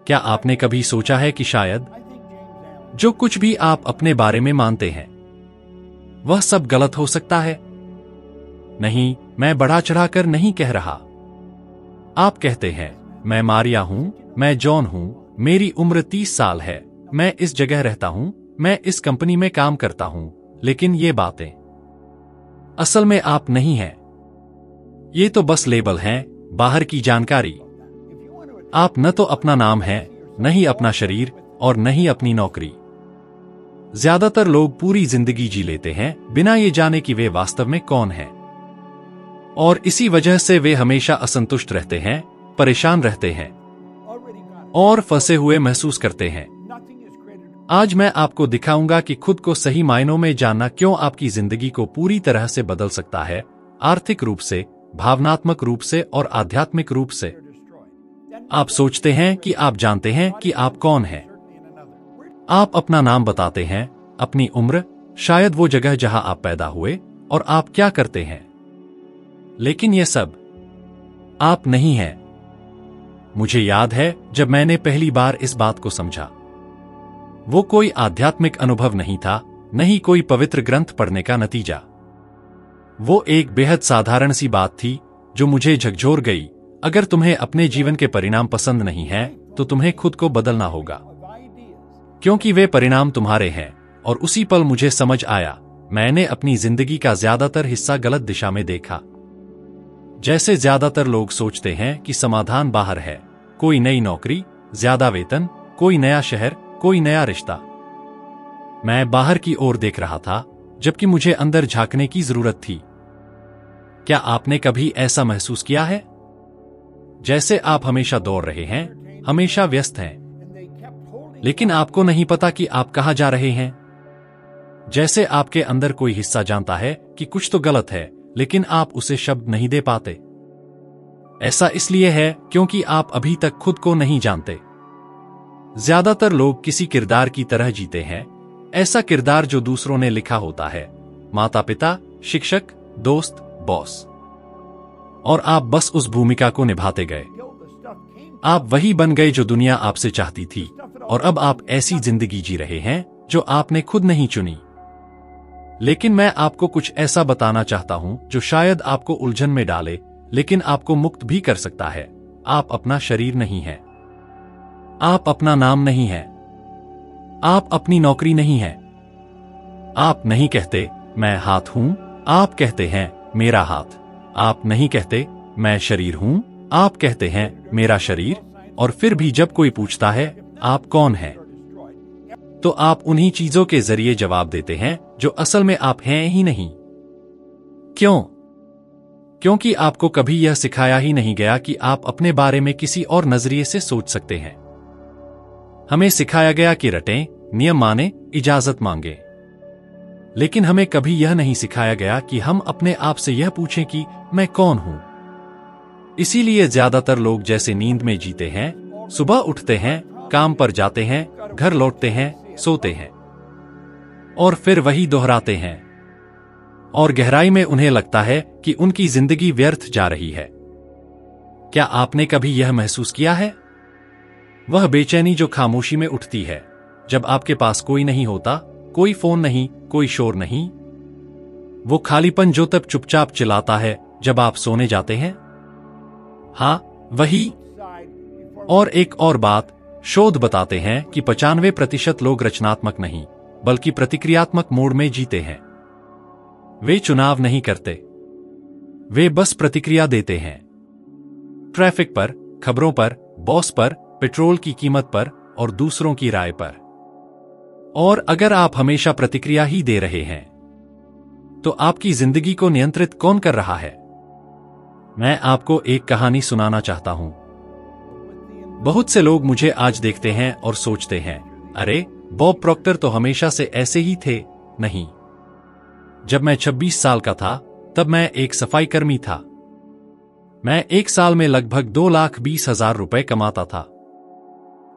क्या आपने कभी सोचा है कि शायद जो कुछ भी आप अपने बारे में मानते हैं वह सब गलत हो सकता है? नहीं, मैं बढ़ा चढ़ाकर नहीं कह रहा। आप कहते हैं, मैं मारिया हूं, मैं जॉन हूं, मेरी उम्र 30 साल है, मैं इस जगह रहता हूं, मैं इस कंपनी में काम करता हूं, लेकिन ये बातें असल में आप नहीं हैं। ये तो बस लेबल हैं, बाहर की जानकारी। आप न तो अपना नाम है, न ही अपना शरीर और न ही अपनी नौकरी। ज्यादातर लोग पूरी जिंदगी जी लेते हैं बिना ये जाने कि वे वास्तव में कौन हैं। और इसी वजह से वे हमेशा असंतुष्ट रहते हैं, परेशान रहते हैं और फंसे हुए महसूस करते हैं। आज मैं आपको दिखाऊंगा कि खुद को सही मायनों में जानना क्यों आपकी जिंदगी को पूरी तरह से बदल सकता है, आर्थिक रूप से, भावनात्मक रूप से और आध्यात्मिक रूप से। आप सोचते हैं कि आप जानते हैं कि आप कौन हैं। आप अपना नाम बताते हैं, अपनी उम्र, शायद वो जगह जहां आप पैदा हुए और आप क्या करते हैं। लेकिन ये सब आप नहीं हैं। मुझे याद है जब मैंने पहली बार इस बात को समझा। वो कोई आध्यात्मिक अनुभव नहीं था, न ही कोई पवित्र ग्रंथ पढ़ने का नतीजा। वो एक बेहद साधारण सी बात थी जो मुझे झकझोर गई। अगर तुम्हें अपने जीवन के परिणाम पसंद नहीं हैं, तो तुम्हें खुद को बदलना होगा, क्योंकि वे परिणाम तुम्हारे हैं। और उसी पल मुझे समझ आया, मैंने अपनी जिंदगी का ज्यादातर हिस्सा गलत दिशा में देखा। जैसे ज्यादातर लोग सोचते हैं कि समाधान बाहर है, कोई नई नौकरी, ज्यादा वेतन, कोई नया शहर, कोई नया रिश्ता। मैं बाहर की ओर देख रहा था, जबकि मुझे अंदर झांकने की जरूरत थी। क्या आपने कभी ऐसा महसूस किया है? जैसे आप हमेशा दौड़ रहे हैं, हमेशा व्यस्त हैं, लेकिन आपको नहीं पता कि आप कहां जा रहे हैं। जैसे आपके अंदर कोई हिस्सा जानता है कि कुछ तो गलत है, लेकिन आप उसे शब्द नहीं दे पाते। ऐसा इसलिए है क्योंकि आप अभी तक खुद को नहीं जानते। ज्यादातर लोग किसी किरदार की तरह जीते हैं, ऐसा किरदार जो दूसरों ने लिखा होता है, माता पिता, शिक्षक, दोस्त, बॉस, और आप बस उस भूमिका को निभाते गए। आप वही बन गए जो दुनिया आपसे चाहती थी, और अब आप ऐसी जिंदगी जी रहे हैं जो आपने खुद नहीं चुनी। लेकिन मैं आपको कुछ ऐसा बताना चाहता हूं जो शायद आपको उलझन में डाले, लेकिन आपको मुक्त भी कर सकता है। आप अपना शरीर नहीं हैं। आप अपना नाम नहीं हैं। आप अपनी नौकरी नहीं हैं। आप नहीं कहते, मैं हाथ हूं, आप कहते हैं, मेरा हाथ। आप नहीं कहते, मैं शरीर हूं, आप कहते हैं, मेरा शरीर। और फिर भी जब कोई पूछता है, आप कौन हैं, तो आप उन्हीं चीजों के जरिए जवाब देते हैं जो असल में आप हैं ही नहीं। क्यों? क्योंकि आपको कभी यह सिखाया ही नहीं गया कि आप अपने बारे में किसी और नजरिए से सोच सकते हैं। हमें सिखाया गया कि रटें, नियम माने, इजाजत मांगे। लेकिन हमें कभी यह नहीं सिखाया गया कि हम अपने आप से यह पूछें कि मैं कौन हूं। इसीलिए ज्यादातर लोग जैसे नींद में जीते हैं, सुबह उठते हैं, काम पर जाते हैं, घर लौटते हैं, सोते हैं और फिर वही दोहराते हैं। और गहराई में उन्हें लगता है कि उनकी जिंदगी व्यर्थ जा रही है। क्या आपने कभी यह महसूस किया है? वह बेचैनी जो खामोशी में उठती है जब आपके पास कोई नहीं होता, कोई फोन नहीं, कोई शोर नहीं। वो खालीपन जो तब चुपचाप चिल्लाता है जब आप सोने जाते हैं। हाँ, वही। और एक और बात, शोध बताते हैं कि 95% लोग रचनात्मक नहीं, बल्कि प्रतिक्रियात्मक मोड में जीते हैं। वे चुनाव नहीं करते, वे बस प्रतिक्रिया देते हैं। ट्रैफिक पर, खबरों पर, बॉस पर, पेट्रोल की कीमत पर और दूसरों की राय पर। और अगर आप हमेशा प्रतिक्रिया ही दे रहे हैं, तो आपकी जिंदगी को नियंत्रित कौन कर रहा है? मैं आपको एक कहानी सुनाना चाहता हूं। बहुत से लोग मुझे आज देखते हैं और सोचते हैं, अरे बॉब प्रॉक्टर तो हमेशा से ऐसे ही थे। नहीं, जब मैं 26 साल का था, तब मैं एक सफाई कर्मी था। मैं एक साल में लगभग 2,20,000 रुपए कमाता था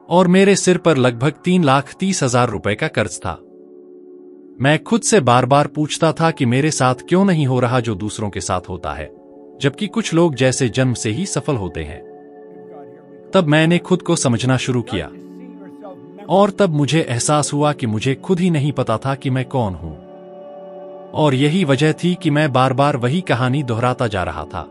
और मेरे सिर पर लगभग 3,30,000 रुपए का कर्ज था। मैं खुद से बार बार पूछता था कि मेरे साथ क्यों नहीं हो रहा जो दूसरों के साथ होता है, जबकि कुछ लोग जैसे जन्म से ही सफल होते हैं। तब मैंने खुद को समझना शुरू किया, और तब मुझे एहसास हुआ कि मुझे खुद ही नहीं पता था कि मैं कौन हूं। और यही वजह थी कि मैं बार बार वही कहानी दोहराता जा रहा था।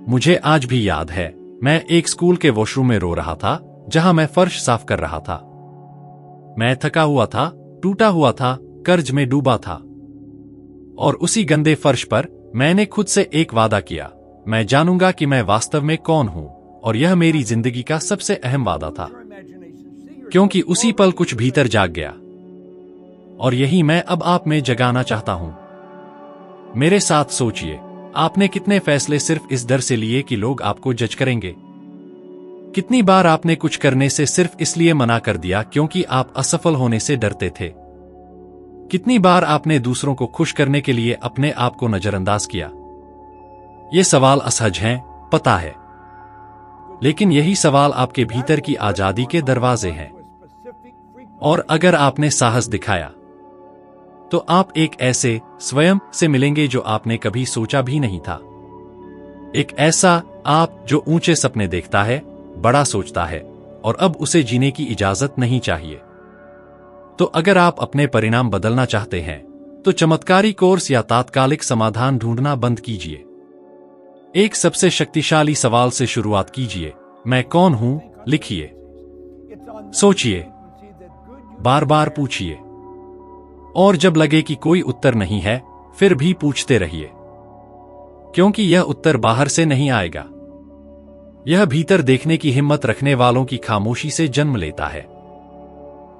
मुझे आज भी याद है, मैं एक स्कूल के वॉशरूम में रो रहा था, जहां मैं फर्श साफ कर रहा था। मैं थका हुआ था, टूटा हुआ था, कर्ज में डूबा था। और उसी गंदे फर्श पर मैंने खुद से एक वादा किया, मैं जानूंगा कि मैं वास्तव में कौन हूं। और यह मेरी जिंदगी का सबसे अहम वादा था, क्योंकि उसी पल कुछ भीतर जाग गया। और यही मैं अब आप में जगाना चाहता हूं। मेरे साथ सोचिए, आपने कितने फैसले सिर्फ इस डर से लिए कि लोग आपको जज करेंगे? कितनी बार आपने कुछ करने से सिर्फ इसलिए मना कर दिया क्योंकि आप असफल होने से डरते थे? कितनी बार आपने दूसरों को खुश करने के लिए अपने आप को नजरअंदाज किया? ये सवाल असहज हैं, पता है, लेकिन यही सवाल आपके भीतर की आजादी के दरवाजे हैं। और अगर आपने साहस दिखाया, तो आप एक ऐसे स्वयं से मिलेंगे जो आपने कभी सोचा भी नहीं था। एक ऐसा आप जो ऊंचे सपने देखता है, बड़ा सोचता है, और अब उसे जीने की इजाजत नहीं चाहिए। तो अगर आप अपने परिणाम बदलना चाहते हैं, तो चमत्कारी कोर्स या तात्कालिक समाधान ढूंढना बंद कीजिए। एक सबसे शक्तिशाली सवाल से शुरुआत कीजिए, मैं कौन हूं? लिखिए, सोचिए, बार बार पूछिए, और जब लगे कि कोई उत्तर नहीं है, फिर भी पूछते रहिए, क्योंकि यह उत्तर बाहर से नहीं आएगा। यह भीतर देखने की हिम्मत रखने वालों की खामोशी से जन्म लेता है।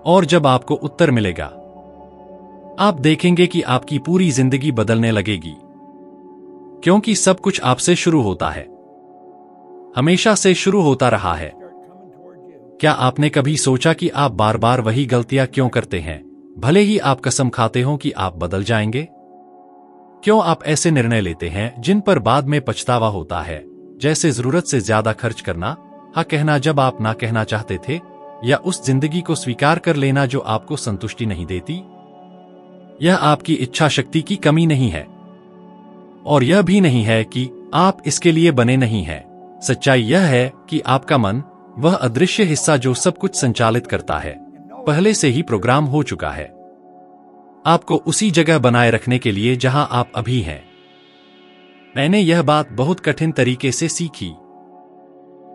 और जब आपको उत्तर मिलेगा, आप देखेंगे कि आपकी पूरी जिंदगी बदलने लगेगी, क्योंकि सब कुछ आपसे शुरू होता है, हमेशा से शुरू होता रहा है। क्या आपने कभी सोचा कि आप बार बार वही गलतियां क्यों करते हैं, भले ही आप कसम खाते हो कि आप बदल जाएंगे? क्यों आप ऐसे निर्णय लेते हैं जिन पर बाद में पछतावा होता है, जैसे जरूरत से ज्यादा खर्च करना, हाँ कहना जब आप ना कहना चाहते थे, या उस जिंदगी को स्वीकार कर लेना जो आपको संतुष्टि नहीं देती? यह आपकी इच्छा शक्ति की कमी नहीं है, और यह भी नहीं है कि आप इसके लिए बने नहीं हैं। सच्चाई यह है कि आपका मन, वह अदृश्य हिस्सा जो सब कुछ संचालित करता है, पहले से ही प्रोग्राम हो चुका है, आपको उसी जगह बनाए रखने के लिए जहां आप अभी हैं। मैंने यह बात बहुत कठिन तरीके से सीखी।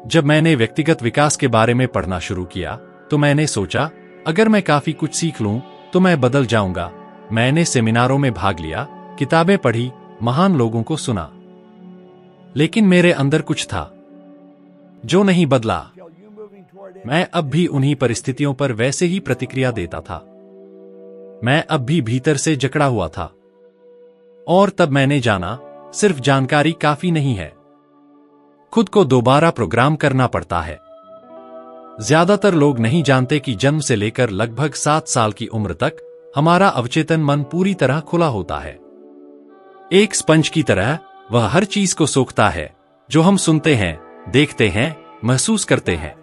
जब मैंने व्यक्तिगत विकास के बारे में पढ़ना शुरू किया, तो मैंने सोचा, अगर मैं काफी कुछ सीख लूं, तो मैं बदल जाऊंगा। मैंने सेमिनारों में भाग लिया, किताबें पढ़ी, महान लोगों को सुना, लेकिन मेरे अंदर कुछ था जो नहीं बदला। मैं अब भी उन्हीं परिस्थितियों पर वैसे ही प्रतिक्रिया देता था। मैं अब भी भीतर से जकड़ा हुआ था। और तब मैंने जाना, सिर्फ जानकारी काफी नहीं है, खुद को दोबारा प्रोग्राम करना पड़ता है। ज्यादातर लोग नहीं जानते कि जन्म से लेकर लगभग 7 साल की उम्र तक हमारा अवचेतन मन पूरी तरह खुला होता है। एक स्पंज की तरह वह हर चीज को सोखता है जो हम सुनते हैं, देखते हैं, महसूस करते हैं।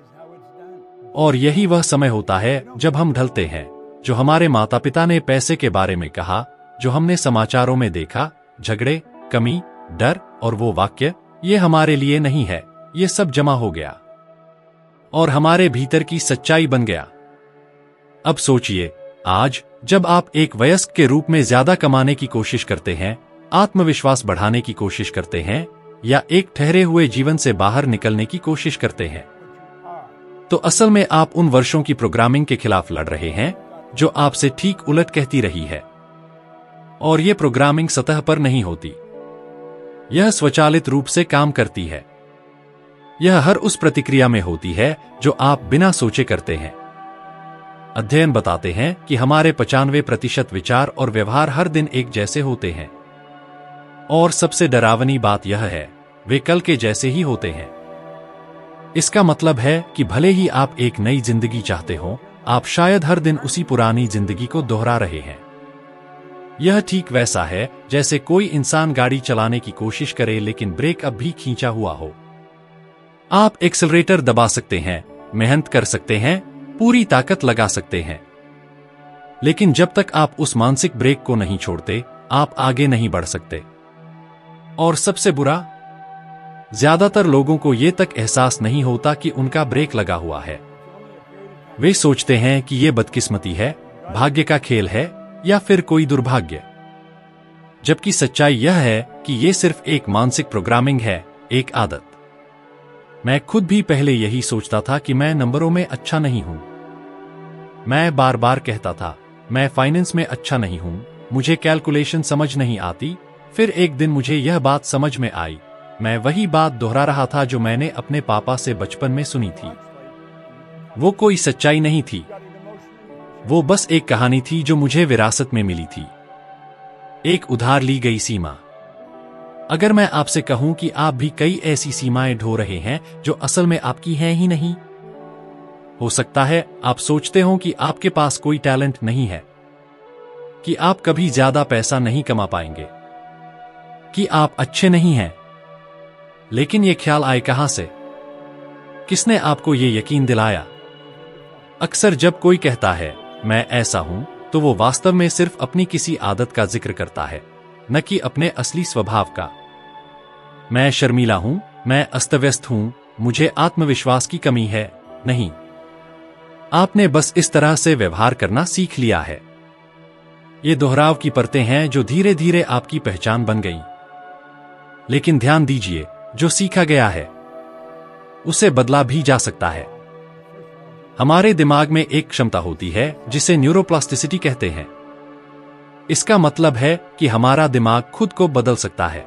और यही वह समय होता है जब हम ढलते हैं, जो हमारे माता पिता ने पैसे के बारे में कहा, जो हमने समाचारों में देखा, झगड़े, कमी, डर, और वो वाक्य, ये हमारे लिए नहीं है, ये सब जमा हो गया और हमारे भीतर की सच्चाई बन गया। अब सोचिए, आज जब आप एक वयस्क के रूप में ज्यादा कमाने की कोशिश करते हैं, आत्मविश्वास बढ़ाने की कोशिश करते हैं, या एक ठहरे हुए जीवन से बाहर निकलने की कोशिश करते हैं, तो असल में आप उन वर्षों की प्रोग्रामिंग के खिलाफ लड़ रहे हैं जो आपसे ठीक उलट कहती रही है। और यह प्रोग्रामिंग सतह पर नहीं होती, यह स्वचालित रूप से काम करती है। यह हर उस प्रतिक्रिया में होती है जो आप बिना सोचे करते हैं। अध्ययन बताते हैं कि हमारे 95% विचार और व्यवहार हर दिन एक जैसे होते हैं। और सबसे डरावनी बात यह है, वे कल के जैसे ही होते हैं। इसका मतलब है कि भले ही आप एक नई जिंदगी चाहते हो, आप शायद हर दिन उसी पुरानी जिंदगी को दोहरा रहे हैं। यह ठीक वैसा है जैसे कोई इंसान गाड़ी चलाने की कोशिश करे लेकिन ब्रेक अब भी खींचा हुआ हो। आप एक्सेलरेटर दबा सकते हैं, मेहनत कर सकते हैं, पूरी ताकत लगा सकते हैं, लेकिन जब तक आप उस मानसिक ब्रेक को नहीं छोड़ते, आप आगे नहीं बढ़ सकते। और सबसे बुरा, ज्यादातर लोगों को ये तक एहसास नहीं होता कि उनका ब्रेक लगा हुआ है। वे सोचते हैं कि ये बदकिस्मती है, भाग्य का खेल है या फिर कोई दुर्भाग्य। जबकि सच्चाई यह है कि ये सिर्फ एक मानसिक प्रोग्रामिंग है, एक आदत। मैं खुद भी पहले यही सोचता था कि मैं नंबरों में अच्छा नहीं हूं। मैं बार बार कहता था, मैं फाइनेंस में अच्छा नहीं हूं, मुझे कैलकुलेशन समझ नहीं आती। फिर एक दिन मुझे यह बात समझ में आई। मैं वही बात दोहरा रहा था जो मैंने अपने पापा से बचपन में सुनी थी। वो कोई सच्चाई नहीं थी, वो बस एक कहानी थी जो मुझे विरासत में मिली थी, एक उधार ली गई सीमा। अगर मैं आपसे कहूं कि आप भी कई ऐसी सीमाएं ढो रहे हैं जो असल में आपकी हैं ही नहीं। हो सकता है आप सोचते हो कि आपके पास कोई टैलेंट नहीं है, कि आप कभी ज्यादा पैसा नहीं कमा पाएंगे, कि आप अच्छे नहीं हैं। लेकिन ये ख्याल आए कहां से? किसने आपको ये यकीन दिलाया? अक्सर जब कोई कहता है मैं ऐसा हूं, तो वो वास्तव में सिर्फ अपनी किसी आदत का जिक्र करता है, न कि अपने असली स्वभाव का। मैं शर्मीला हूं, मैं अस्तव्यस्त हूं, मुझे आत्मविश्वास की कमी है, नहीं। आपने बस इस तरह से व्यवहार करना सीख लिया है। ये दोहराव की परतें हैं जो धीरे धीरे आपकी पहचान बन गईं। लेकिन ध्यान दीजिए, जो सीखा गया है उसे बदला भी जा सकता है। हमारे दिमाग में एक क्षमता होती है जिसे न्यूरोप्लास्टिसिटी कहते हैं। इसका मतलब है कि हमारा दिमाग खुद को बदल सकता है।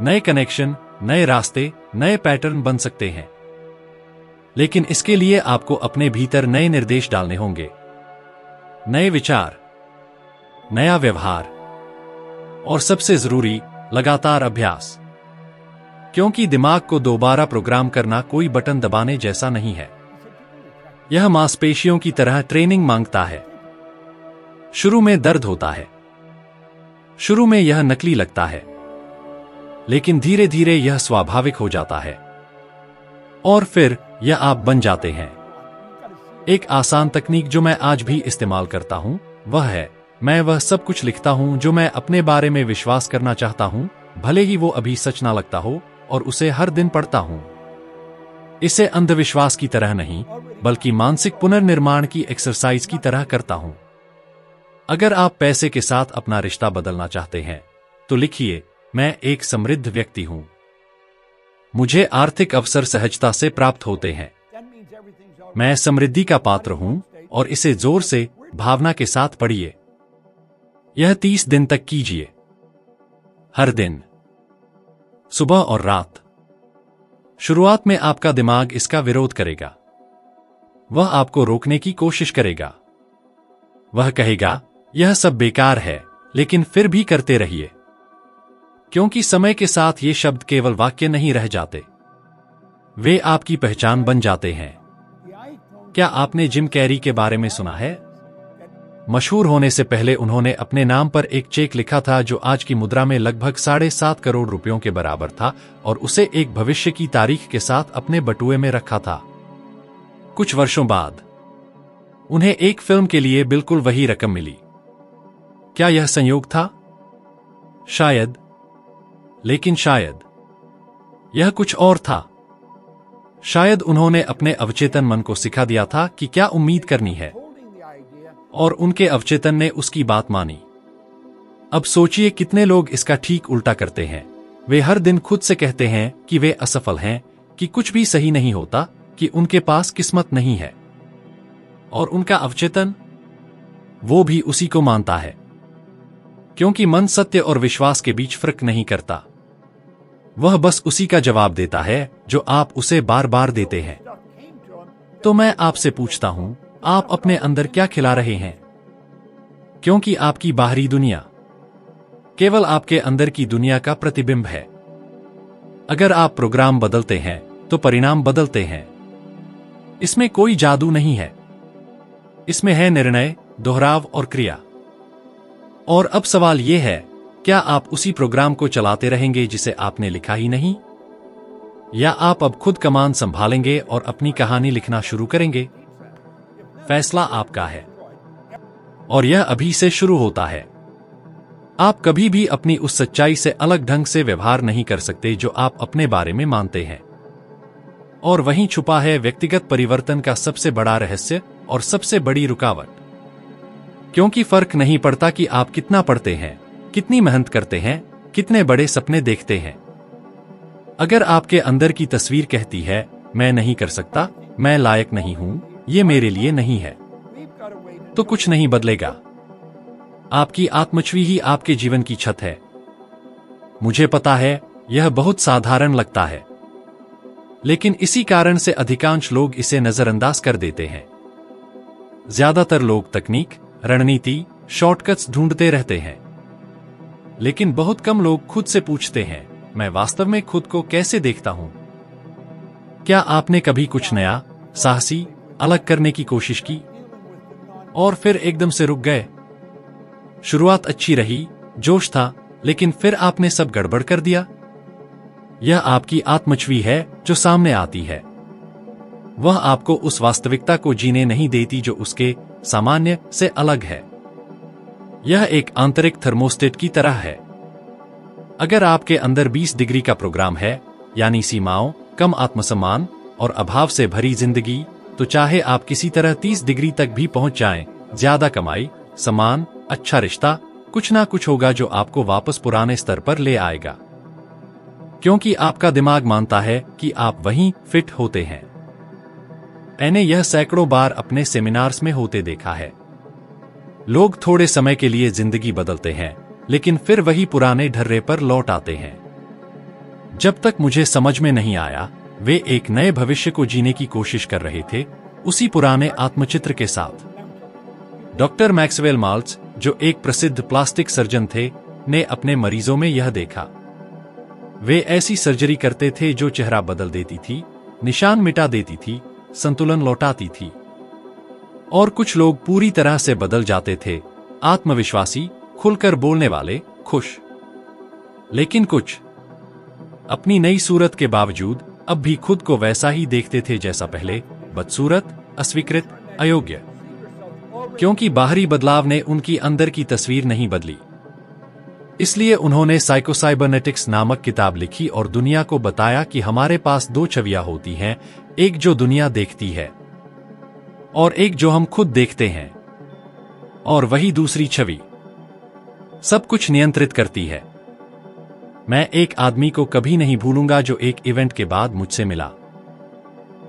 नए कनेक्शन, नए रास्ते, नए पैटर्न बन सकते हैं। लेकिन इसके लिए आपको अपने भीतर नए निर्देश डालने होंगे, नए विचार, नया व्यवहार और सबसे जरूरी, लगातार अभ्यास। क्योंकि दिमाग को दोबारा प्रोग्राम करना कोई बटन दबाने जैसा नहीं है। यह मांसपेशियों की तरह ट्रेनिंग मांगता है। शुरू में दर्द होता है, शुरू में यह नकली लगता है, लेकिन धीरे धीरे यह स्वाभाविक हो जाता है और फिर यह आप बन जाते हैं। एक आसान तकनीक जो मैं आज भी इस्तेमाल करता हूं वह है, मैं वह सब कुछ लिखता हूं जो मैं अपने बारे में विश्वास करना चाहता हूं, भले ही वो अभी सच ना लगता हो, और उसे हर दिन पढ़ता हूं। इसे अंधविश्वास की तरह नहीं, बल्कि मानसिक पुनर्निर्माण की एक्सरसाइज की तरह करता हूं। अगर आप पैसे के साथ अपना रिश्ता बदलना चाहते हैं तो लिखिए, मैं एक समृद्ध व्यक्ति हूं। मुझे आर्थिक अवसर सहजता से प्राप्त होते हैं। मैं समृद्धि का पात्र हूं, और इसे जोर से, भावना के साथ पढ़िए। यह 30 दिन तक कीजिए, हर दिन, सुबह और रात। शुरुआत में आपका दिमाग इसका विरोध करेगा। वह आपको रोकने की कोशिश करेगा। वह कहेगा, यह सब बेकार है, लेकिन फिर भी करते रहिए। क्योंकि समय के साथ ये शब्द केवल वाक्य नहीं रह जाते, वे आपकी पहचान बन जाते हैं। क्या आपने जिम कैरी के बारे में सुना है? मशहूर होने से पहले उन्होंने अपने नाम पर एक चेक लिखा था जो आज की मुद्रा में लगभग 7.5 करोड़ रुपयों के बराबर था, और उसे एक भविष्य की तारीख के साथ अपने बटुए में रखा था। कुछ वर्षों बाद उन्हें एक फिल्म के लिए बिल्कुल वही रकम मिली। क्या यह संयोग था? शायद, लेकिन शायद यह कुछ और था। शायद उन्होंने अपने अवचेतन मन को सिखा दिया था कि क्या उम्मीद करनी है, और उनके अवचेतन ने उसकी बात मानी। अब सोचिए कितने लोग इसका ठीक उल्टा करते हैं। वे हर दिन खुद से कहते हैं कि वे असफल हैं, कि कुछ भी सही नहीं होता, कि उनके पास किस्मत नहीं है। और उनका अवचेतन, वो भी उसी को मानता है। क्योंकि मन सत्य और विश्वास के बीच फर्क नहीं करता। वह बस उसी का जवाब देता है जो आप उसे बार बार देते हैं। तो मैं आपसे पूछता हूं, आप अपने अंदर क्या खिला रहे हैं? क्योंकि आपकी बाहरी दुनिया केवल आपके अंदर की दुनिया का प्रतिबिंब है। अगर आप प्रोग्राम बदलते हैं तो परिणाम बदलते हैं। इसमें कोई जादू नहीं है। इसमें है निर्णय, दोहराव और क्रिया। और अब सवाल यह है, क्या आप उसी प्रोग्राम को चलाते रहेंगे जिसे आपने लिखा ही नहीं? या आप अब खुद कमान संभालेंगे और अपनी कहानी लिखना शुरू करेंगे? फैसला आपका है। और यह अभी से शुरू होता है। आप कभी भी अपनी उस सच्चाई से अलग ढंग से व्यवहार नहीं कर सकते जो आप अपने बारे में मानते हैं। और वहीं छुपा है व्यक्तिगत परिवर्तन का सबसे बड़ा रहस्य और सबसे बड़ी रुकावट। क्योंकि फर्क नहीं पड़ता कि आप कितना पढ़ते हैं, कितनी मेहनत करते हैं, कितने बड़े सपने देखते हैं। अगर आपके अंदर की तस्वीर कहती है मैं नहीं कर सकता, मैं लायक नहीं हूं, ये मेरे लिए नहीं है, तो कुछ नहीं बदलेगा। आपकी आत्मछवि ही आपके जीवन की छत है। मुझे पता है यह बहुत साधारण लगता है, लेकिन इसी कारण से अधिकांश लोग इसे नजरअंदाज कर देते हैं। ज्यादातर लोग तकनीक, रणनीति, शॉर्टकट्स ढूंढते रहते हैं, लेकिन बहुत कम लोग खुद से पूछते हैं मैं वास्तव में खुद को कैसे देखता हूं। क्या आपने कभी कुछ नया, साहसी, अलग करने की कोशिश की और फिर एकदम से रुक गए? शुरुआत अच्छी रही, जोश था, लेकिन फिर आपने सब गड़बड़ कर दिया। यह आपकी आत्मछवि है जो सामने आती है। वह आपको उस वास्तविकता को जीने नहीं देती जो उसके सामान्य से अलग है। यह एक आंतरिक थर्मोस्टेट की तरह है। अगर आपके अंदर 20 डिग्री का प्रोग्राम है, यानी सीमाओं, कम आत्मसम्मान और अभाव से भरी जिंदगी, तो चाहे आप किसी तरह 30 डिग्री तक भी पहुंच जाएं, ज्यादा कमाई, सम्मान, अच्छा रिश्ता, कुछ ना कुछ होगा जो आपको वापस पुराने स्तर पर ले आएगा। क्योंकि आपका दिमाग मानता है कि आप वहीं फिट होते हैं। मैंने यह सैकड़ों बार अपने सेमिनार्स में होते देखा है। लोग थोड़े समय के लिए जिंदगी बदलते हैं, लेकिन फिर वही पुराने ढर्रे पर लौट आते हैं। जब तक मुझे समझ में नहीं आया, वे एक नए भविष्य को जीने की कोशिश कर रहे थे, उसी पुराने आत्मचित्र के साथ। डॉक्टर मैक्सवेल माल्ट्ज, जो एक प्रसिद्ध प्लास्टिक सर्जन थे, ने अपने मरीजों में यह देखा। वे ऐसी सर्जरी करते थे जो चेहरा बदल देती थी, निशान मिटा देती थी, संतुलन लौटाती थी। और कुछ लोग पूरी तरह से बदल जाते थे, आत्मविश्वासी, खुलकर बोलने वाले, खुश। लेकिन कुछ अपनी नई सूरत के बावजूद अब भी खुद को वैसा ही देखते थे जैसा पहले, बदसूरत, अस्वीकृत, अयोग्य। क्योंकि बाहरी बदलाव ने उनकी अंदर की तस्वीर नहीं बदली। इसलिए उन्होंने साइकोसाइबरनेटिक्स नामक किताब लिखी और दुनिया को बताया कि हमारे पास 2 छवियां होती हैं, एक जो दुनिया देखती है और एक जो हम खुद देखते हैं। और वही दूसरी छवि सब कुछ नियंत्रित करती है। मैं एक आदमी को कभी नहीं भूलूंगा जो एक इवेंट के बाद मुझसे मिला।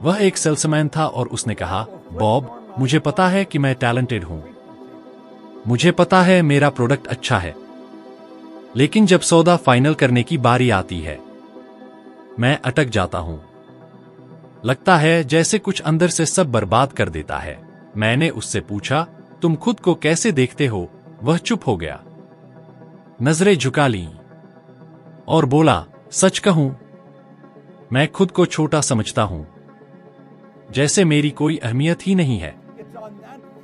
वह एक सेल्समैन था और उसने कहा, बॉब, मुझे पता है कि मैं टैलेंटेड हूं, मुझे पता है मेरा प्रोडक्ट अच्छा है, लेकिन जब सौदा फाइनल करने की बारी आती है, मैं अटक जाता हूं। लगता है जैसे कुछ अंदर से सब बर्बाद कर देता है। मैंने उससे पूछा, तुम खुद को कैसे देखते हो? वह चुप हो गया, नजरें झुका लीं और बोला, सच कहूं, मैं खुद को छोटा समझता हूं, जैसे मेरी कोई अहमियत ही नहीं है।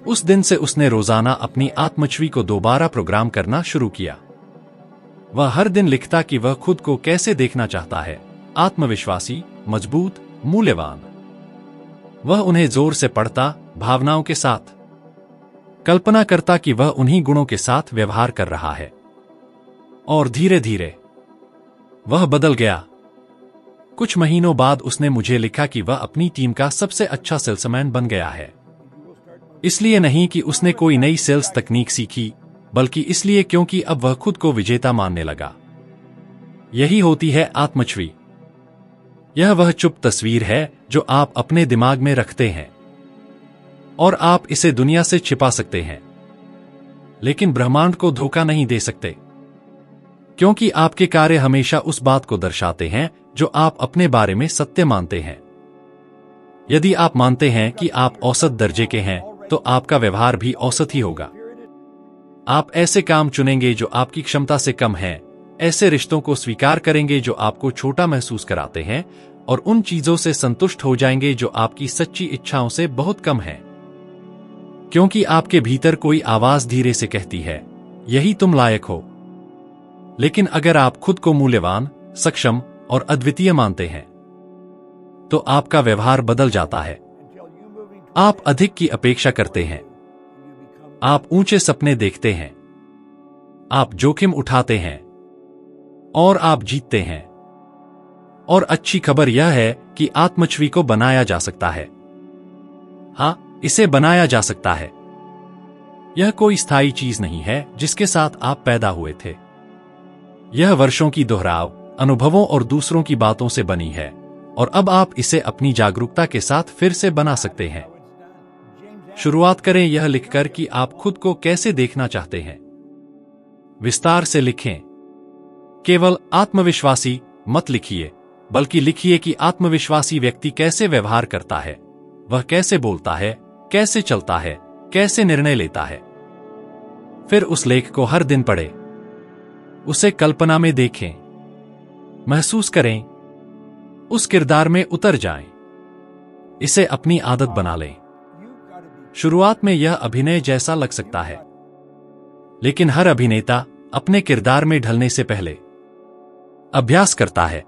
उस दिन से उसने रोजाना अपनी आत्मछवि को दोबारा प्रोग्राम करना शुरू किया। वह हर दिन लिखता कि वह खुद को कैसे देखना चाहता है, आत्मविश्वासी, मजबूत, मूल्यवान। वह उन्हें जोर से पढ़ता, भावनाओं के साथ कल्पना करता कि वह उन्हीं गुणों के साथ व्यवहार कर रहा है। और धीरे धीरे वह बदल गया। कुछ महीनों बाद उसने मुझे लिखा कि वह अपनी टीम का सबसे अच्छा सेल्समैन बन गया है। इसलिए नहीं कि उसने कोई नई सेल्स तकनीक सीखी, बल्कि इसलिए क्योंकि अब वह खुद को विजेता मानने लगा। यही होती है आत्मछवि। यह वह चुप तस्वीर है जो आप अपने दिमाग में रखते हैं और आप इसे दुनिया से छिपा सकते हैं, लेकिन ब्रह्मांड को धोखा नहीं दे सकते। क्योंकि आपके कार्य हमेशा उस बात को दर्शाते हैं जो आप अपने बारे में सत्य मानते हैं। यदि आप मानते हैं कि आप औसत दर्जे के हैं, तो आपका व्यवहार भी औसत ही होगा। आप ऐसे काम चुनेंगे जो आपकी क्षमता से कम हैं, ऐसे रिश्तों को स्वीकार करेंगे जो आपको छोटा महसूस कराते हैं, और उन चीजों से संतुष्ट हो जाएंगे जो आपकी सच्ची इच्छाओं से बहुत कम हैं। क्योंकि आपके भीतर कोई आवाज धीरे से कहती है, यही तुम लायक हो। लेकिन अगर आप खुद को मूल्यवान, सक्षम और अद्वितीय मानते हैं, तो आपका व्यवहार बदल जाता है। आप अधिक की अपेक्षा करते हैं, आप ऊंचे सपने देखते हैं, आप जोखिम उठाते हैं और आप जीतते हैं। और अच्छी खबर यह है कि आत्मछवि को बनाया जा सकता है। हाँ, इसे बनाया जा सकता है। यह कोई स्थायी चीज नहीं है जिसके साथ आप पैदा हुए थे। यह वर्षों की दोहराव, अनुभवों और दूसरों की बातों से बनी है, और अब आप इसे अपनी जागरूकता के साथ फिर से बना सकते हैं। शुरुआत करें यह लिखकर कि आप खुद को कैसे देखना चाहते हैं। विस्तार से लिखें। केवल आत्मविश्वासी मत लिखिए, बल्कि लिखिए कि आत्मविश्वासी व्यक्ति कैसे व्यवहार करता है, वह कैसे बोलता है, कैसे चलता है, कैसे निर्णय लेता है। फिर उस लेख को हर दिन पढ़ें, उसे कल्पना में देखें, महसूस करें, उस किरदार में उतर जाएं, इसे अपनी आदत बना लें। शुरुआत में यह अभिनय जैसा लग सकता है, लेकिन हर अभिनेता अपने किरदार में ढलने से पहले अभ्यास करता है,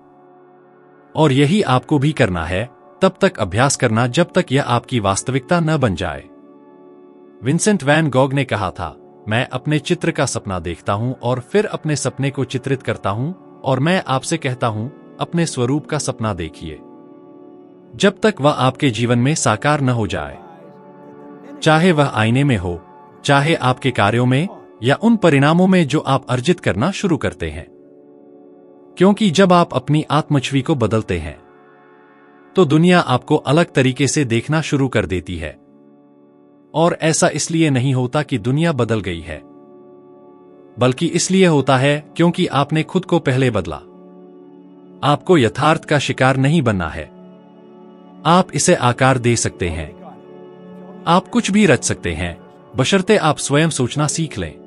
और यही आपको भी करना है। तब तक अभ्यास करना जब तक यह आपकी वास्तविकता न बन जाए। विंसेंट वैन गॉग ने कहा था, मैं अपने चित्र का सपना देखता हूं और फिर अपने सपने को चित्रित करता हूं, और मैं आपसे कहता हूं, अपने स्वरूप का सपना देखिए जब तक वह आपके जीवन में साकार न हो जाए। चाहे वह आईने में हो, चाहे आपके कार्यों में, या उन परिणामों में जो आप अर्जित करना शुरू करते हैं। क्योंकि जब आप अपनी आत्मछवि को बदलते हैं, तो दुनिया आपको अलग तरीके से देखना शुरू कर देती है। और ऐसा इसलिए नहीं होता कि दुनिया बदल गई है, बल्कि इसलिए होता है क्योंकि आपने खुद को पहले बदला। आपको यथार्थ का शिकार नहीं बनना है। आप इसे आकार दे सकते हैं। आप कुछ भी रच सकते हैं, बशर्ते आप स्वयं सोचना सीख लें।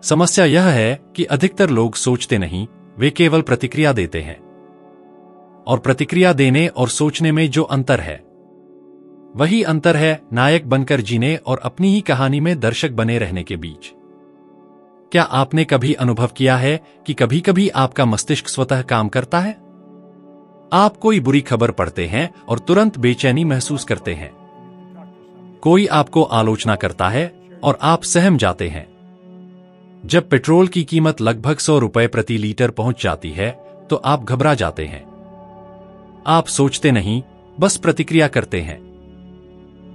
समस्या यह है कि अधिकतर लोग सोचते नहीं, वे केवल प्रतिक्रिया देते हैं। और प्रतिक्रिया देने और सोचने में जो अंतर है, वही अंतर है नायक बनकर जीने और अपनी ही कहानी में दर्शक बने रहने के बीच। क्या आपने कभी अनुभव किया है कि कभी कभी आपका मस्तिष्क स्वतः काम करता है? आप कोई बुरी खबर पढ़ते हैं और तुरंत बेचैनी महसूस करते हैं। कोई आपको आलोचना करता है और आप सहम जाते हैं। जब पेट्रोल की कीमत लगभग 100 रुपए प्रति लीटर पहुंच जाती है, तो आप घबरा जाते हैं। आप सोचते नहीं, बस प्रतिक्रिया करते हैं।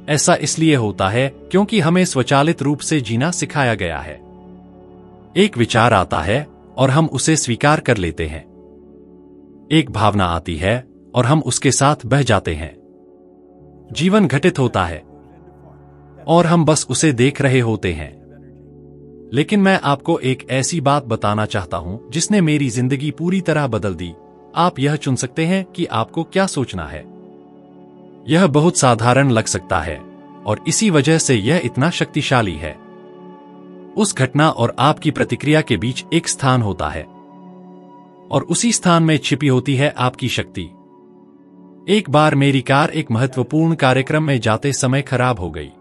ऐसा इसलिए होता है क्योंकि हमें स्वचालित रूप से जीना सिखाया गया है। एक विचार आता है और हम उसे स्वीकार कर लेते हैं। एक भावना आती है और हम उसके साथ बह जाते हैं। जीवन घटित होता है और हम बस उसे देख रहे होते हैं। लेकिन मैं आपको एक ऐसी बात बताना चाहता हूं जिसने मेरी जिंदगी पूरी तरह बदल दी। आप यह चुन सकते हैं कि आपको क्या सोचना है। यह बहुत साधारण लग सकता है, और इसी वजह से यह इतना शक्तिशाली है। उस घटना और आपकी प्रतिक्रिया के बीच एक स्थान होता है, और उसी स्थान में छिपी होती है आपकी शक्ति। एक बार मेरी कार एक महत्वपूर्ण कार्यक्रम में जाते समय खराब हो गई।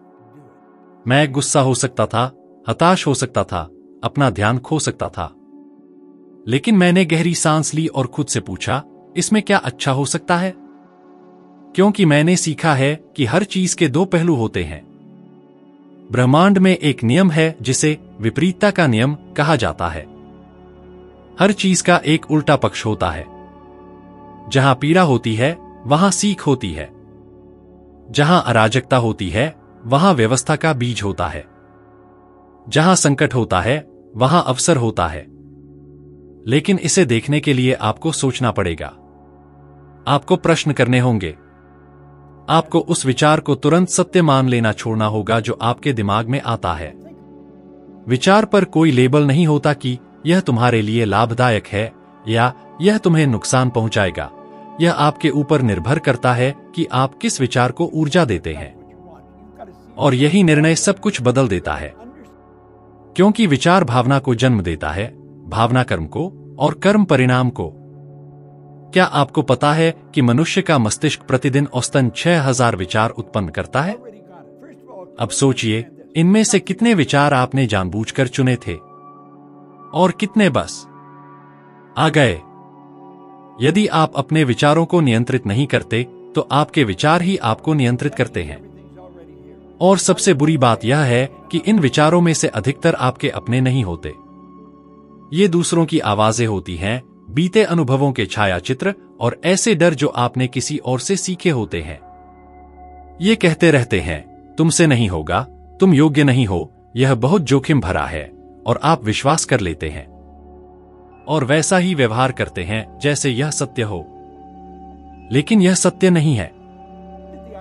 मैं गुस्सा हो सकता था, हताश हो सकता था, अपना ध्यान खो सकता था। लेकिन मैंने गहरी सांस ली और खुद से पूछा, इसमें क्या अच्छा हो सकता है? क्योंकि मैंने सीखा है कि हर चीज के दो पहलू होते हैं। ब्रह्मांड में एक नियम है जिसे विपरीतता का नियम कहा जाता है। हर चीज का एक उल्टा पक्ष होता है। जहां पीड़ा होती है, वहां सीख होती है। जहां अराजकता होती है, वहां व्यवस्था का बीज होता है। जहां संकट होता है, वहां अवसर होता है। लेकिन इसे देखने के लिए आपको सोचना पड़ेगा। आपको प्रश्न करने होंगे। आपको उस विचार को तुरंत सत्य मान लेना छोड़ना होगा जो आपके दिमाग में आता है। विचार पर कोई लेबल नहीं होता कि यह तुम्हारे लिए लाभदायक है या यह तुम्हें नुकसान पहुंचाएगा। यह आपके ऊपर निर्भर करता है कि आप किस विचार को ऊर्जा देते हैं। और यही निर्णय सब कुछ बदल देता है। क्योंकि विचार भावना को जन्म देता है, भावना कर्म को, और कर्म परिणाम को। क्या आपको पता है कि मनुष्य का मस्तिष्क प्रतिदिन औसतन 6000 विचार उत्पन्न करता है? अब सोचिए, इनमें से कितने विचार आपने जानबूझकर चुने थे और कितने बस आ गए। यदि आप अपने विचारों को नियंत्रित नहीं करते, तो आपके विचार ही आपको नियंत्रित करते हैं। और सबसे बुरी बात यह है कि इन विचारों में से अधिकतर आपके अपने नहीं होते। ये दूसरों की आवाजें होती हैं, बीते अनुभवों के छायाचित्र और ऐसे डर जो आपने किसी और से सीखे होते हैं। ये कहते रहते हैं, तुमसे नहीं होगा, तुम योग्य नहीं हो, यह बहुत जोखिम भरा है, और आप विश्वास कर लेते हैं और वैसा ही व्यवहार करते हैं जैसे यह सत्य हो। लेकिन यह सत्य नहीं है,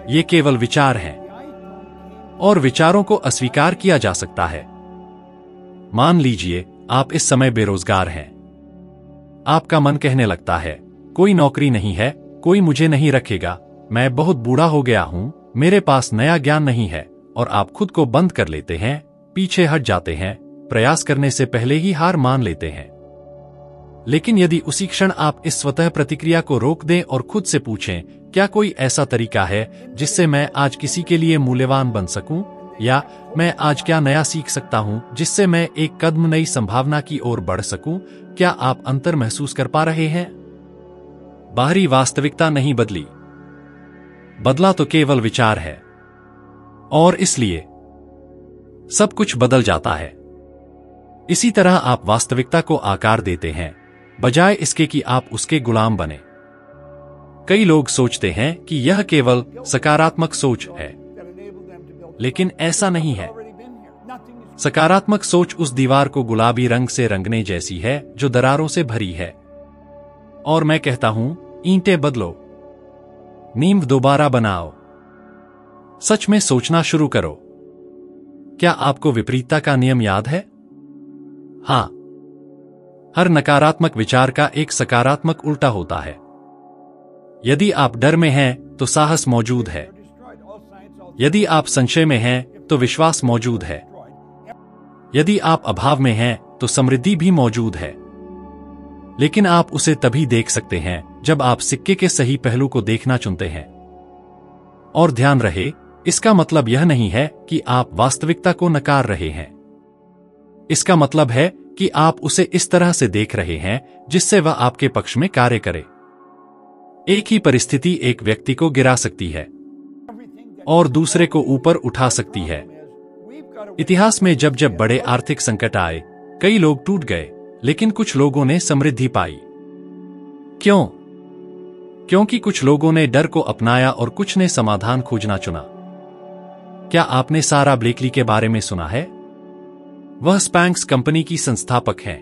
ये केवल विचार हैं, और विचारों को अस्वीकार किया जा सकता है। मान लीजिए आप इस समय बेरोजगार हैं। आपका मन कहने लगता है, कोई नौकरी नहीं है, कोई मुझे नहीं रखेगा, मैं बहुत बूढ़ा हो गया हूं, मेरे पास नया ज्ञान नहीं है, और आप खुद को बंद कर लेते हैं, पीछे हट जाते हैं, प्रयास करने से पहले ही हार मान लेते हैं। लेकिन यदि उसी क्षण आप इस स्वतः प्रतिक्रिया को रोक दें और खुद से पूछें, क्या कोई ऐसा तरीका है जिससे मैं आज किसी के लिए मूल्यवान बन सकूं, या मैं आज क्या नया सीख सकता हूं जिससे मैं एक कदम नई संभावना की ओर बढ़ सकूं, क्या आप अंतर महसूस कर पा रहे हैं? बाहरी वास्तविकता नहीं बदली, बदला तो केवल विचार है, और इसलिए सब कुछ बदल जाता है। इसी तरह आप वास्तविकता को आकार देते हैं, बजाय इसके कि आप उसके गुलाम बने। कई लोग सोचते हैं कि यह केवल सकारात्मक सोच है, लेकिन ऐसा नहीं है। सकारात्मक सोच उस दीवार को गुलाबी रंग से रंगने जैसी है जो दरारों से भरी है। और मैं कहता हूं, ईंटें बदलो, नींव दोबारा बनाओ, सच में सोचना शुरू करो। क्या आपको विपरीतता का नियम याद है? हां, हर नकारात्मक विचार का एक सकारात्मक उल्टा होता है। यदि आप डर में हैं तो साहस मौजूद है, यदि आप संशय में हैं तो विश्वास मौजूद है, यदि आप अभाव में हैं तो समृद्धि भी मौजूद है। लेकिन आप उसे तभी देख सकते हैं जब आप सिक्के के सही पहलू को देखना चुनते हैं। और ध्यान रहे, इसका मतलब यह नहीं है कि आप वास्तविकता को नकार रहे हैं। इसका मतलब है कि आप उसे इस तरह से देख रहे हैं जिससे वह आपके पक्ष में कार्य करे। एक ही परिस्थिति एक व्यक्ति को गिरा सकती है और दूसरे को ऊपर उठा सकती है। इतिहास में जब जब बड़े आर्थिक संकट आए, कई लोग टूट गए, लेकिन कुछ लोगों ने समृद्धि पाई। क्यों? क्योंकि कुछ लोगों ने डर को अपनाया और कुछ ने समाधान खोजना चुना। क्या आपने सारा ब्लेकली के बारे में सुना है? वह स्पैंक्स कंपनी की संस्थापक हैं।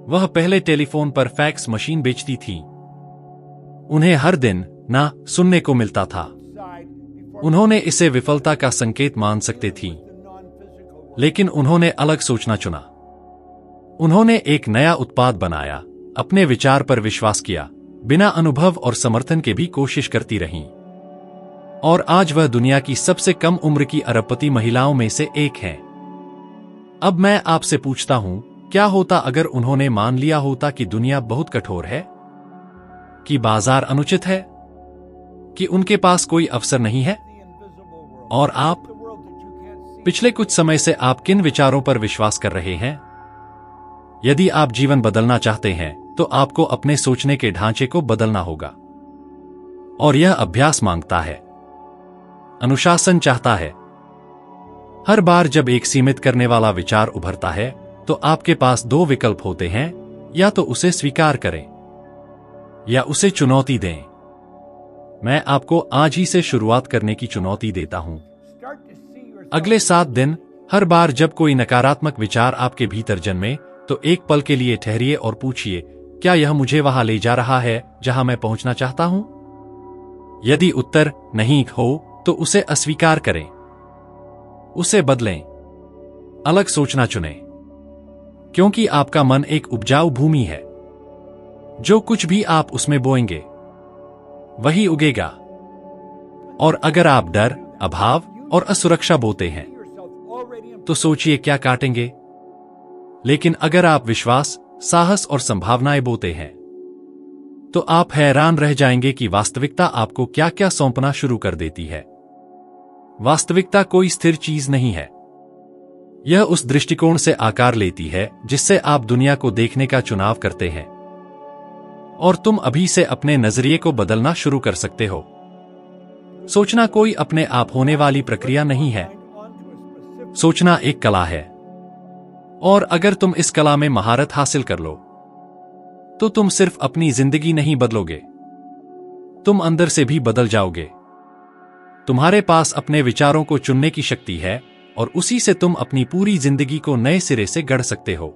वह पहले टेलीफोन पर फैक्स मशीन बेचती थी। उन्हें हर दिन ना सुनने को मिलता था। उन्होंने इसे विफलता का संकेत मान सकते थी, लेकिन उन्होंने अलग सोचना चुना। उन्होंने एक नया उत्पाद बनाया, अपने विचार पर विश्वास किया, बिना अनुभव और समर्थन के भी कोशिश करती रहीं। और आज वह दुनिया की सबसे कम उम्र की अरबपति महिलाओं में से एक हैं। अब मैं आपसे पूछता हूं, क्या होता अगर उन्होंने मान लिया होता कि दुनिया बहुत कठोर है, कि बाजार अनुचित है, कि उनके पास कोई अवसर नहीं है? और आप पिछले कुछ समय से आप किन विचारों पर विश्वास कर रहे हैं? यदि आप जीवन बदलना चाहते हैं तो आपको अपने सोचने के ढांचे को बदलना होगा। और यह अभ्यास मांगता है, अनुशासन चाहता है। हर बार जब एक सीमित करने वाला विचार उभरता है तो आपके पास दो विकल्प होते हैं, या तो उसे स्वीकार करें या उसे चुनौती दें। मैं आपको आज ही से शुरुआत करने की चुनौती देता हूं। अगले 7 दिन, हर बार जब कोई नकारात्मक विचार आपके भीतर जन्मे तो एक पल के लिए ठहरिए और पूछिए, क्या यह मुझे वहां ले जा रहा है जहां मैं पहुंचना चाहता हूं? यदि उत्तर नहीं हो तो उसे अस्वीकार करें, उसे बदलें, अलग सोचना चुनें। क्योंकि आपका मन एक उपजाऊ भूमि है। जो कुछ भी आप उसमें बोएंगे वही उगेगा। और अगर आप डर, अभाव और असुरक्षा बोते हैं तो सोचिए क्या काटेंगे। लेकिन अगर आप विश्वास, साहस और संभावनाएं बोते हैं तो आप हैरान रह जाएंगे कि वास्तविकता आपको क्या क्या सौंपना शुरू कर देती है। वास्तविकता कोई स्थिर चीज नहीं है। यह उस दृष्टिकोण से आकार लेती है जिससे आप दुनिया को देखने का चुनाव करते हैं। और तुम अभी से अपने नजरिए को बदलना शुरू कर सकते हो। सोचना कोई अपने आप होने वाली प्रक्रिया नहीं है। सोचना एक कला है। और अगर तुम इस कला में महारत हासिल कर लो तो तुम सिर्फ अपनी जिंदगी नहीं बदलोगे, तुम अंदर से भी बदल जाओगे। तुम्हारे पास अपने विचारों को चुनने की शक्ति है और उसी से तुम अपनी पूरी जिंदगी को नए सिरे से गढ़ सकते हो।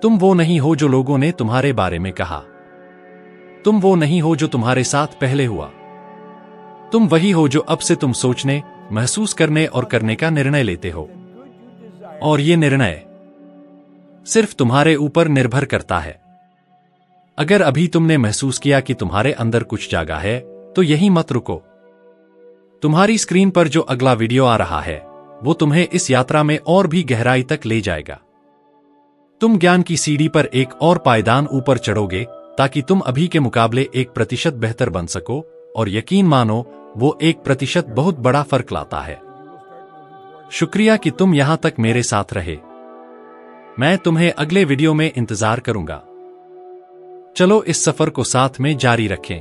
तुम वो नहीं हो जो लोगों ने तुम्हारे बारे में कहा, तुम वो नहीं हो जो तुम्हारे साथ पहले हुआ। तुम वही हो जो अब से तुम सोचने, महसूस करने और करने का निर्णय लेते हो। और ये निर्णय सिर्फ तुम्हारे ऊपर निर्भर करता है। अगर अभी तुमने महसूस किया कि तुम्हारे अंदर कुछ जागा है तो यही मत रुको। तुम्हारी स्क्रीन पर जो अगला वीडियो आ रहा है वो तुम्हें इस यात्रा में और भी गहराई तक ले जाएगा। तुम ज्ञान की सीढ़ी पर एक और पायदान ऊपर चढ़ोगे ताकि तुम अभी के मुकाबले 1% बेहतर बन सको, और यकीन मानो वो 1% बहुत बड़ा फर्क लाता है। शुक्रिया कि तुम यहां तक मेरे साथ रहे। मैं तुम्हें अगले वीडियो में इंतजार करूंगा। चलो इस सफर को साथ में जारी रखें।